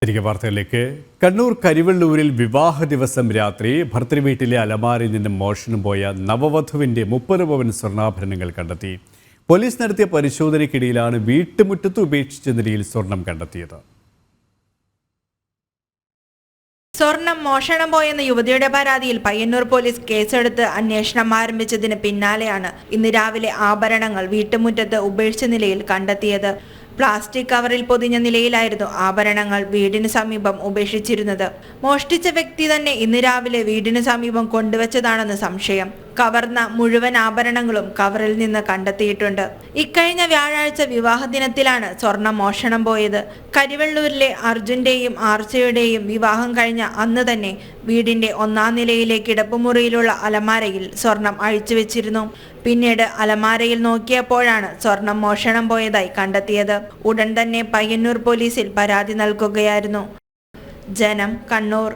തിരികെ വാർത്തകളിലേക്ക്. കണ്ണൂർ കരിവെള്ളൂരിൽ വിവാഹ ദിവസം രാത്രി ഭർത്തൃവീട്ടിലെ അലമാരയിൽ നിന്നും മോഷണം പോയ നവവധുവിന്റെ 30 പവൻ സ്വർണ്ണാഭരണങ്ങൾ കണ്ടെത്തി. പോലീസ് നടത്തിയ പരിശോധനയ്ക്കിടയിലാണ് വീട്ടുമുറ്റത്ത് ഉപേക്ഷിച്ച നിലയിൽ സ്വർണം കണ്ടെത്തിയത്. സ്വർണം മോഷണം പോയെന്ന യുവതിയുടെ പരാതിയിൽ പയ്യന്നൂർ പോലീസ് കേസെടുത്ത് അന്വേഷണം ആരംഭിച്ചതിന് പിന്നാലെയാണ് ഇന്ന് രാവിലെ ആഭരണങ്ങൾ വീട്ടുമുറ്റത്ത് ഉപേക്ഷിച്ച നിലയിൽ കണ്ടെത്തിയത്. പ്ലാസ്റ്റിക് കവറിൽ പൊതിഞ്ഞ നിലയിലായിരുന്നു ആഭരണങ്ങൾ വീടിന് സമീപം ഉപേക്ഷിച്ചിരുന്നത്. മോഷ്ടിച്ച വ്യക്തി തന്നെ ഇന്ന് രാവിലെ വീടിന് സമീപം കൊണ്ടുവച്ചതാണെന്ന് സംശയം. കവർന്ന മുഴുവൻ ആഭരണങ്ങളും കവറിൽ നിന്ന് കണ്ടെത്തിയിട്ടുണ്ട്. ഇക്കഴിഞ്ഞ വ്യാഴാഴ്ച വിവാഹ ദിനത്തിലാണ് സ്വർണം മോഷണം പോയത്. കരിവെള്ളൂരിലെ അർജുന്റെയും ആർച്ചയുടെയും വിവാഹം കഴിഞ്ഞ അന്ന് തന്നെ വീടിന്റെ 1-ാം നിലയിലെ കിടപ്പുമുറിയിലുള്ള അലമാരയിൽ സ്വർണം അഴിച്ചുവെച്ചിരുന്നു. പിന്നീട് അലമാരയിൽ നോക്കിയപ്പോഴാണ് സ്വർണം മോഷണം പോയതായി കണ്ടെത്തിയത്. ഉടൻ തന്നെ പയ്യന്നൂർ പോലീസിൽ പരാതി നൽകുകയായിരുന്നു. ജനം, കണ്ണൂർ.